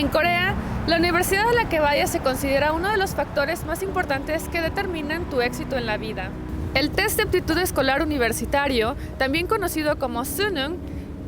En Corea, la universidad a la que vayas se considera uno de los factores más importantes que determinan tu éxito en la vida. El test de aptitud escolar universitario, también conocido como Suneung,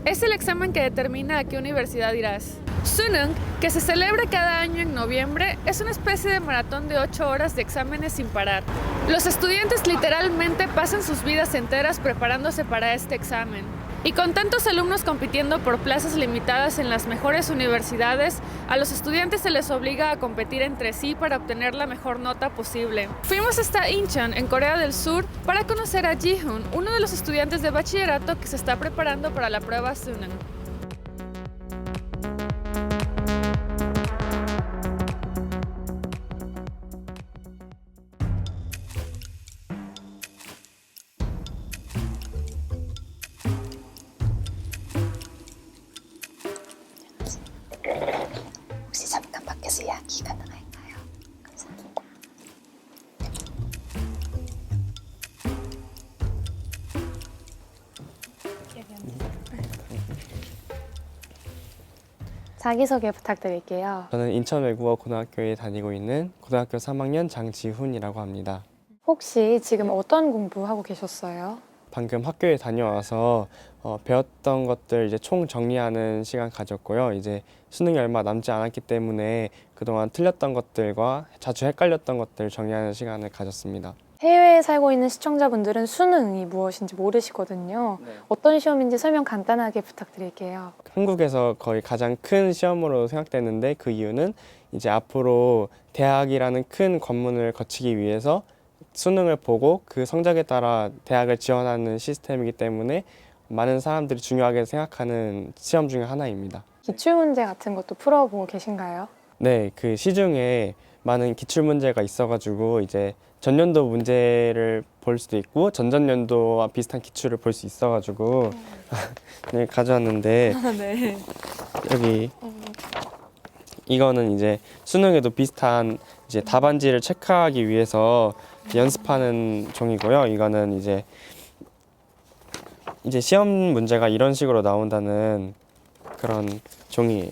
es el examen que determina a qué universidad irás. Suneung, que se celebra cada año en noviembre, es una especie de maratón de 8 horas de exámenes sin parar. Los estudiantes literalmente pasan sus vidas enteras preparándose para este examen. Y con tantos alumnos compitiendo por plazas limitadas en las mejores universidades, a los estudiantes se les obliga a competir entre sí para obtener la mejor nota posible. Fuimos hasta Incheon, en Corea del Sur, para conocer a Ji-hoon, uno de los estudiantes de bachillerato que se está preparando para la prueba Suneung. 혹시 잠깐 밖에서 이야기 가능할까요? 감사합니다. 자기소개 부탁드릴게요. 저는 인천외국어고등학교에 다니고 있는 고등학교 3학년 장지훈이라고 합니다. 혹시 지금 어떤 공부하고 계셨어요? 방금 학교에 다녀와서 배웠던 것들 이제 총 정리하는 시간 가졌고요. 이제 수능이 얼마 남지 않았기 때문에 그동안 틀렸던 것들과 자주 헷갈렸던 것들 정리하는 시간을 가졌습니다. 해외에 살고 있는 시청자분들은 수능이 무엇인지 모르시거든요. 네. 어떤 시험인지 설명 간단하게 부탁드릴게요. 한국에서 거의 가장 큰 시험으로 생각되는데 그 이유는 이제 앞으로 대학이라는 큰 관문을 거치기 위해서 수능을 보고 그 성적에 따라 대학을 지원하는 시스템이기 때문에 많은 사람들이 중요하게 생각하는 시험 중에 하나입니다. 기출문제 같은 것도 풀어보고 계신가요? 네, 그 시중에 많은 기출 문제가 있어가지고 이제 전년도 문제를 볼 수도 있고 전전년도와 비슷한 기출을 볼 수 있어가지고 네, 가져왔는데 네. 여기 이거는 이제 수능에도 비슷한 이제 답안지를 체크하기 위해서 연습하는 종이고요. 이거는 이제 시험 문제가 이런 식으로 나온다는 그런 종이에요.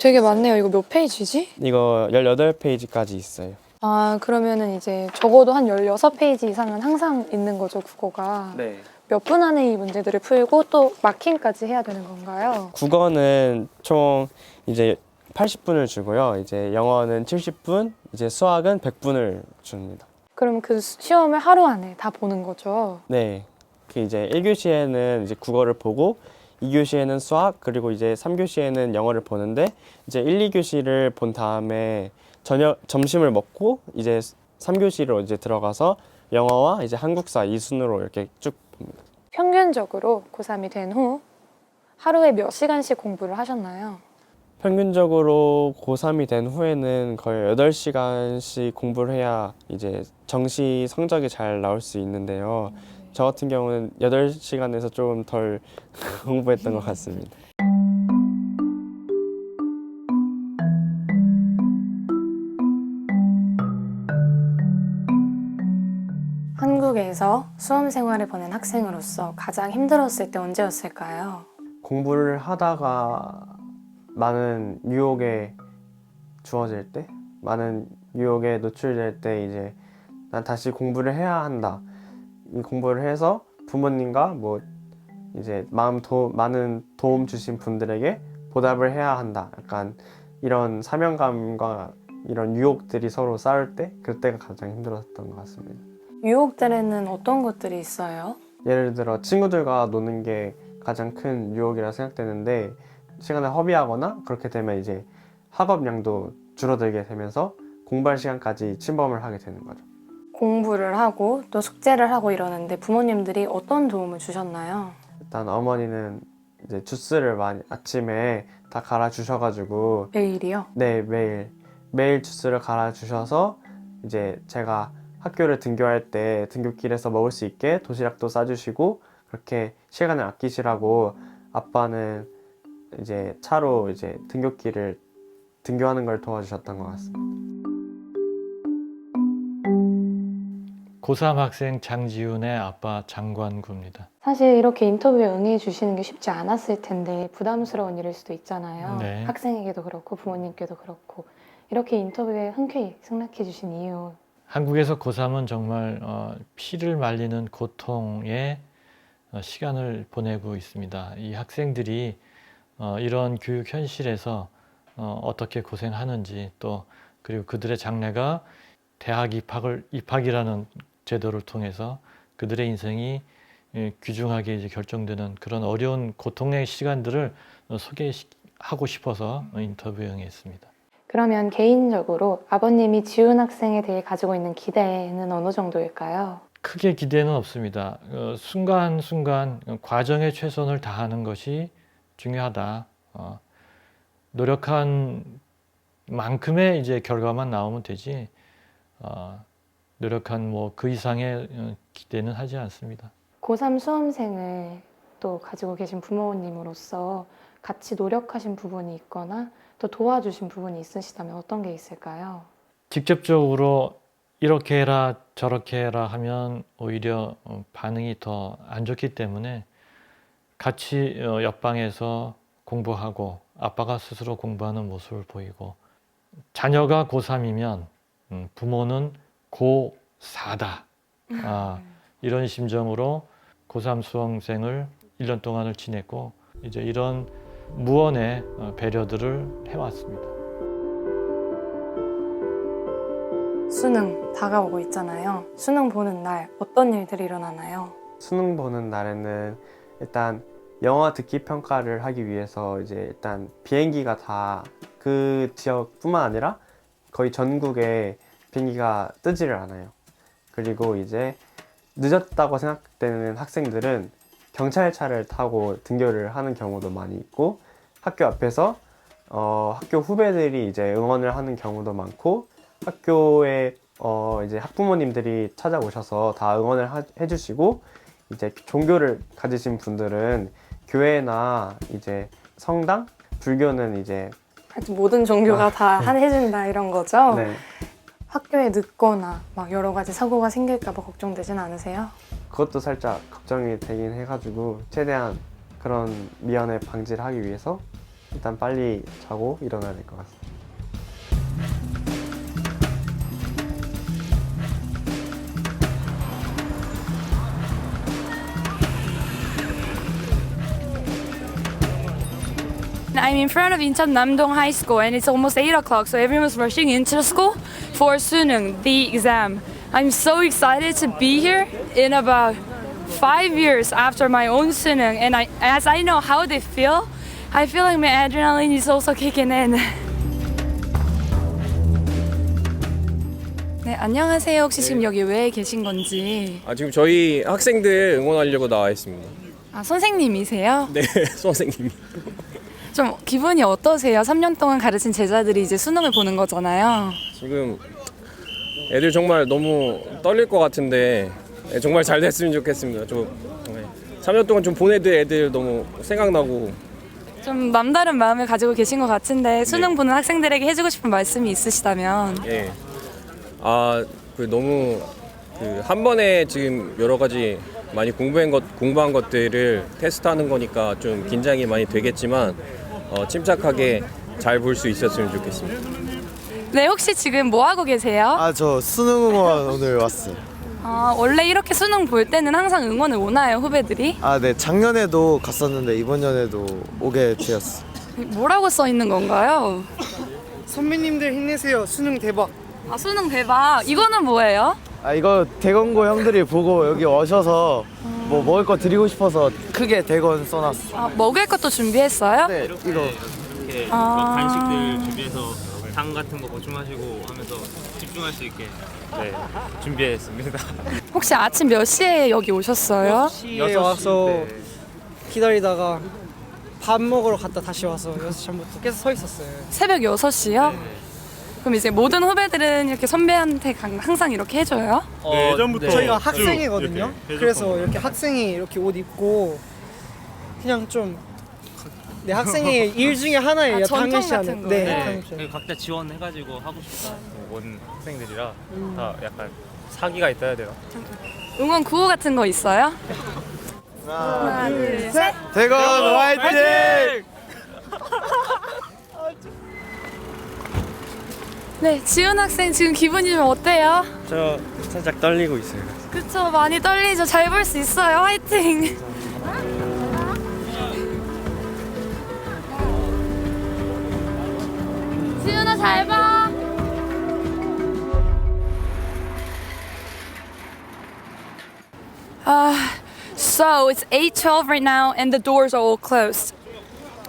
되게 많네요. 이거 몇 페이지지? 이거 18페이지까지 있어요. 아, 그러면은 이제 적어도 한 16페이지 이상은 항상 있는 거죠, 국어가. 네. 몇 분 안에 이 문제들을 풀고 또 마킹까지 해야 되는 건가요? 국어는 총 이제 80분을 주고요. 이제 영어는 70분, 이제 수학은 100분을 줍니다. 그럼 그 시험을 하루 안에 다 보는 거죠? 네. 그 이제 1교시에는 이제 국어를 보고 2교시에는 수학, 그리고 이제 3교시에는 영어를 보는데 이제 1, 2교시를 본 다음에 점심을 먹고 이제 3교시로 이제 들어가서 영어와 이제 한국사 이 순으로 이렇게 쭉 봅니다. 평균적으로 고3이 된 후 하루에 몇 시간씩 공부를 하셨나요? 평균적으로 고3이 된 후에는 거의 8시간씩 공부를 해야 이제 정시 성적이 잘 나올 수 있는데요. 저 같은 경우는 8시간에서 조금 덜 공부했던 것 같습니다. 한국에서 수험 생활을 보낸 학생으로서 가장 힘들었을 때 언제였을까요? 공부를 하다가 많은 유혹에 주어질 때, 많은 유혹에 노출될 때 이제 난 다시 공부를 해야 한다. 이 공부를 해서 부모님과 뭐 이제 많은 도움 주신 분들에게 보답을 해야 한다. 약간 이런 사명감과 이런 유혹들이 서로 싸울 때 그때가 가장 힘들었던 것 같습니다. 유혹들에는 어떤 것들이 있어요? 예를 들어 친구들과 노는 게 가장 큰 유혹이라 생각되는데 시간을 허비하거나 그렇게 되면 이제 학업량도 줄어들게 되면서 공부할 시간까지 침범을 하게 되는 거죠. 공부를 하고 또 숙제를 하고 이러는데 부모님들이 어떤 도움을 주셨나요? 일단 어머니는 이제 주스를 많이 아침에 다 갈아 주셔가지고 매일이요? 네, 매일 주스를 갈아 주셔서 이제 제가 학교를 등교할 때 등교길에서 먹을 수 있게 도시락도 싸주시고 그렇게 시간을 아끼시라고 아빠는 이제 차로 이제 등교하는 걸 도와주셨던 것 같습니다. 고3 학생 장지훈의 아빠 장관구입니다. 사실 이렇게 인터뷰에 응해 주시는 게 쉽지 않았을 텐데 부담스러운 일일 수도 있잖아요. 네. 학생에게도 그렇고 부모님께도 그렇고 이렇게 인터뷰에 흔쾌히 승낙해 주신 이유. 한국에서 고3은 정말 피를 말리는 고통의 시간을 보내고 있습니다. 이 학생들이 이런 교육 현실에서 어떻게 고생하는지 또 그리고 그들의 장래가 대학 입학이라는 제도를 통해서 그들의 인생이 귀중하게 이제 결정되는 그런 어려운 고통의 시간들을 소개하고 싶어서 인터뷰에 응했습니다. 그러면 개인적으로 아버님이 지훈 학생에 대해 가지고 있는 기대는 어느 정도일까요? 크게 기대는 없습니다. 순간순간 과정에 최선을 다하는 것이 중요하다. 노력한 만큼의 이제 결과만 나오면 되지. 노력한 뭐 그 이상의 기대는 하지 않습니다. 고3 수험생을 또 가지고 계신 부모님으로서 같이 노력하신 부분이 있거나 또 도와주신 부분이 있으시다면 어떤 게 있을까요? 직접적으로 이렇게 해라 저렇게 해라 하면 오히려 반응이 더 안 좋기 때문에 같이 옆방에서 공부하고 아빠가 스스로 공부하는 모습을 보이고 자녀가 고3이면 부모는 고4다. 이런 심정으로 고3 수험생을 1년 동안을 지냈고 이제 이런 무언의 배려들을 해왔습니다. 수능 다가오고 있잖아요. 수능 보는 날 어떤 일들이 일어나나요? 수능 보는 날에는 일단 영어 듣기 평가를 하기 위해서 이제 일단 비행기가 다 그 지역뿐만 아니라 거의 전국에 비행기가 뜨지를 않아요. 그리고 이제 늦었다고 생각되는 학생들은 경찰차를 타고 등교를 하는 경우도 많이 있고 학교 앞에서 학교 후배들이 이제 응원을 하는 경우도 많고 학교에 이제 학부모님들이 찾아오셔서 다 응원을 해주시고 이제 종교를 가지신 분들은 교회나 이제 성당, 불교는 이제 하여튼 모든 종교가 다 해준다 이런 거죠? 네, 학교에 늦거나 막 여러 가지 사고가 생길까 봐 걱정되진 않으세요? 그것도 살짝 걱정이 되긴 해가지고 최대한 그런 미연에 방지를 하기 위해서 일단 빨리 자고 일어나야 될 것 같습니다. I'm in front of Incheon Namdong High School and it's almost 8 o'clock, so everyone's rushing into the school for Suneung, the exam. I'm so excited to be here in about 5 years after my own Suneung, and as I know how they feel, I feel like my adrenaline is also kicking in. 네, 안녕하세요. 혹시 지금 여기 왜 계신 건지. 지금 저희 학생들 응원하려고 나와 있습니다. 선생님이세요? 네, 선생님. 좀 기분이 어떠세요? 3년 동안 가르친 제자들이 이제 수능을 보는 거잖아요. 지금 애들 정말 너무 떨릴 것 같은데 정말 잘 됐으면 좋겠습니다. 3년 동안 좀 보내드 애들 너무 생각나고 좀 남다른 마음을 가지고 계신 것 같은데 수능 보는 학생들에게 해주고 싶은 말씀이 있으시다면. 너무 한 번에 지금 여러 가지 많이 공부한 것들을 테스트하는 거니까 좀 긴장이 많이 되겠지만 침착하게 잘 볼 수 있었으면 좋겠습니다. 네, 혹시 지금 뭐 하고 계세요? 저 수능 응원 오늘 왔어요. 원래 이렇게 수능 볼 때는 항상 응원을 오나요, 후배들이? 네, 작년에도 갔었는데 이번 연에도 오게 되었어요. 뭐라고 써 있는 건가요? 선배님들 힘내세요. 수능 대박. 수능 대박. 이거는 뭐예요? 이거 대건고 형들이 보고 여기 오셔서 뭐 먹을 거 드리고 싶어서 크게 대건 써놨어. 먹을 것도 준비했어요? 네, 이거 이렇게 막 간식들 준비해서 당 같은 거 보충하시고 하면서 집중할 수 있게 준비했습니다. 혹시 아침 몇 시에 여기 오셨어요? 6시에 와서 기다리다가 밥 먹으러 갔다 다시 와서 6시 전부터 계속 서 있었어요. 새벽 6시요? 그럼 이제 모든 후배들은 이렇게 선배한테 항상 이렇게 해줘요? 예전부터 저희가 쭉 학생이거든요. 이렇게 그래서 이렇게 학생이 이렇게 옷 입고 그냥 좀 학생의 일 중에 하나예요. 전통 당연시하는. 같은 네, 거예요? 당연시하는. 각자 지원해가지고 하고 싶다 온 학생들이라 다 약간 사기가 있어야 돼요. 응원 구호 같은 거 있어요? 하나, 둘, 셋. 대건 화이팅! 네, 지훈 학생 지금 기분이 좀 어때요? 저 살짝 떨리고 있어요. 그쵸, 많이 떨리죠. 잘 볼 수 있어요. 화이팅! 지훈아, 잘 봐! So it's 8:12 right now and the doors are all closed.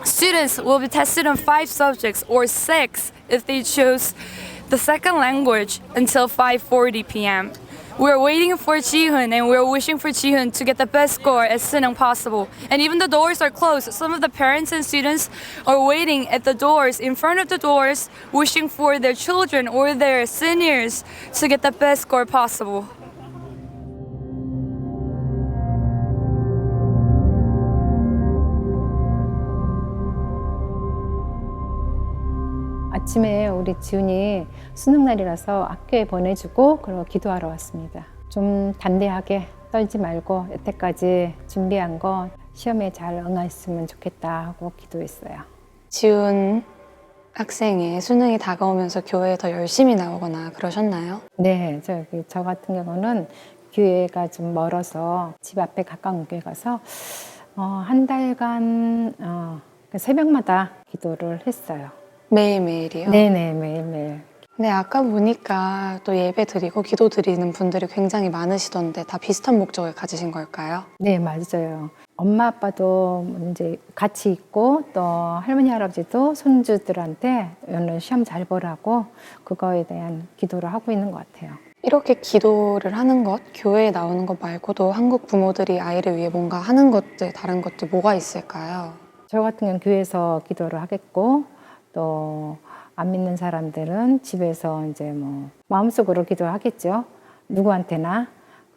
Students will be tested on 5 subjects or 6 if they choose the second language until 5:40 p.m. We're waiting for Jihoon and we're wishing for Jihoon to get the best score as soon as possible. And even the doors are closed, some of the parents and students are waiting at the doors, in front of the doors, wishing for their children or their seniors to get the best score possible. 아침에 우리 지훈이 수능 날이라서 학교에 보내주고 그리고 기도하러 왔습니다. 좀 담대하게 떨지 말고 여태까지 준비한 거 시험에 잘 응했으면 좋겠다 하고 기도했어요. 지훈 학생의 수능이 다가오면서 교회에 더 열심히 나오거나 그러셨나요? 네, 저 같은 경우는 교회가 좀 멀어서 집 앞에 가까운 교회 가서 한 달간 새벽마다 기도를 했어요. 매일매일이요? 네네, 매일매일. 네, 아까 보니까 또 예배 드리고 기도 드리는 분들이 굉장히 많으시던데 다 비슷한 목적을 가지신 걸까요? 네, 맞아요. 엄마 아빠도 이제 같이 있고 또 할머니 할아버지도 손주들한테 오늘 시험 잘 보라고 그거에 대한 기도를 하고 있는 것 같아요. 이렇게 기도를 하는 것, 교회에 나오는 것 말고도 한국 부모들이 아이를 위해 뭔가 하는 것들, 다른 것들 뭐가 있을까요? 저 같은 경우는 교회에서 기도를 하겠고 또 안 믿는 사람들은 집에서 이제 뭐 마음속으로 기도하겠죠. 누구한테나.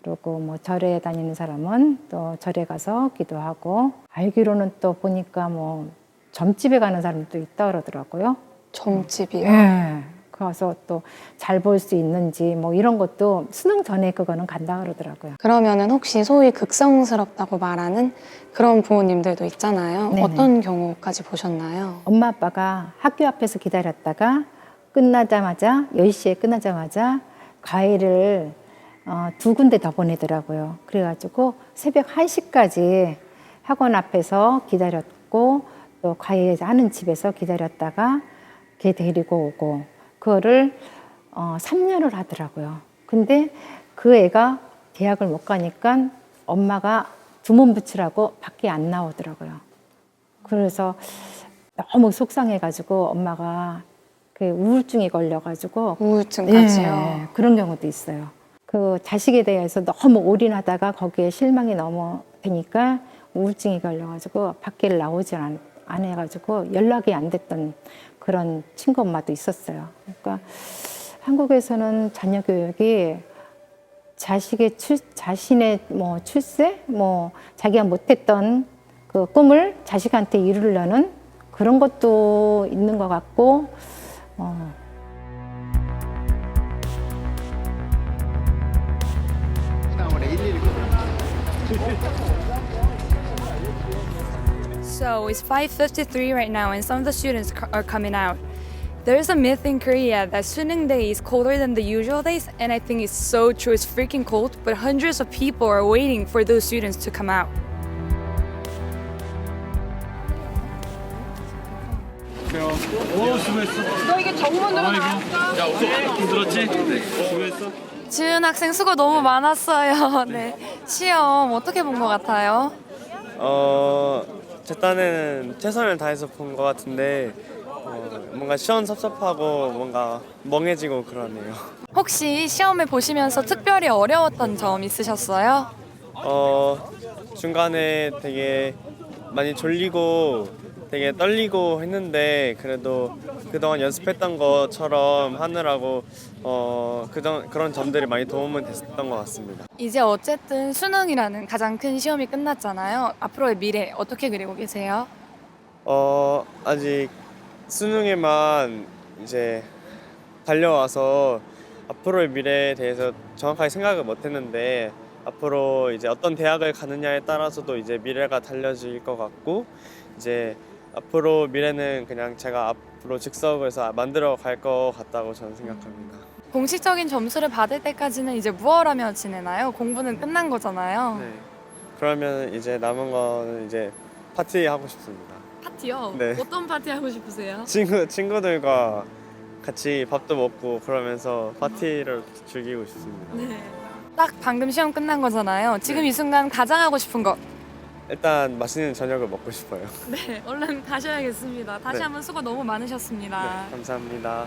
그리고 뭐 절에 다니는 사람은 또 절에 가서 기도하고, 알기로는 또 보니까 뭐 점집에 가는 사람도 있다 그러더라고요. 점집이요? 네. 가서 또 잘 볼 수 있는지 뭐 이런 것도 수능 전에 그거는 간다 그러더라고요. 그러면은 혹시 소위 극성스럽다고 말하는 그런 부모님들도 있잖아요. 네네. 어떤 경우까지 보셨나요? 엄마 아빠가 학교 앞에서 기다렸다가 끝나자마자 10시에 끝나자마자 과외를 2군데 더 보내더라고요. 그래가지고 새벽 1시까지 학원 앞에서 기다렸고 또 과외하는 집에서 기다렸다가 걔 데리고 오고 그거를 3년을 하더라고요. 근데 그 애가 대학을 못 가니까 엄마가 두 몸 붙이라고 밖에 안 나오더라고요. 그래서 너무 속상해가지고 엄마가 그 우울증이 걸려가지고 우울증까지요? 네, 그런 경우도 있어요. 그 자식에 대해서 너무 올인하다가 거기에 실망이 너무 되니까 우울증이 걸려가지고 밖에 나오지 안 해가지고 연락이 안 됐던 그런 친구 엄마도 있었어요. 그러니까 한국에서는 자녀 교육이 자신의 뭐 출세, 뭐 자기가 못했던 그 꿈을 자식한테 이루려는 그런 것도 있는 것 같고. So it's 5:53 right now and some of the students are coming out. There's a myth in Korea that Suneung Day is colder than the usual days, and I think it's so true. It's freaking cold, but hundreds of people are waiting for those students to come out. 오, 수고했어. 너 이게 정문으로 나왔어? 야, 힘들었지? 수고했어. 지은 학생 수고 너무 많았어요. 네. 시험 어떻게 본 것 같아요? 제 딴에는 최선을 다해서 본 것 같은데 뭔가 시원섭섭하고 뭔가 멍해지고 그러네요. 혹시 시험을 보시면서 특별히 어려웠던 점 있으셨어요? 중간에 되게 많이 졸리고 되게 떨리고 했는데 그래도 그동안 연습했던 것처럼 하느라고 그런 점들이 많이 도움은 됐던 것 같습니다. 이제 어쨌든 수능이라는 가장 큰 시험이 끝났잖아요. 앞으로의 미래 어떻게 그리고 계세요? 아직 수능에만 이제 달려와서 앞으로의 미래에 대해서 정확하게 생각을 못 했는데 앞으로 이제 어떤 대학을 가느냐에 따라서도 이제 미래가 달려질 것 같고 이제 앞으로 미래는 그냥 제가 앞으로 즉석을 해서 만들어 갈 것 같다고 저는 생각합니다. 공식적인 점수를 받을 때까지는 이제 무얼 하며 지내나요? 공부는 끝난 거잖아요. 네. 그러면 이제 남은 거는 이제 파티 하고 싶습니다. 파티요? 네. 어떤 파티 하고 싶으세요? 친구들과 같이 밥도 먹고 그러면서 파티를 즐기고 싶습니다. 네. 딱 방금 시험 끝난 거잖아요. 지금 네. 이 순간 가장 하고 싶은 거. 일단 맛있는 저녁을 먹고 싶어요. 네, 얼른 가셔야겠습니다. 다시 네. 한번 수고 너무 많으셨습니다. 네, 감사합니다.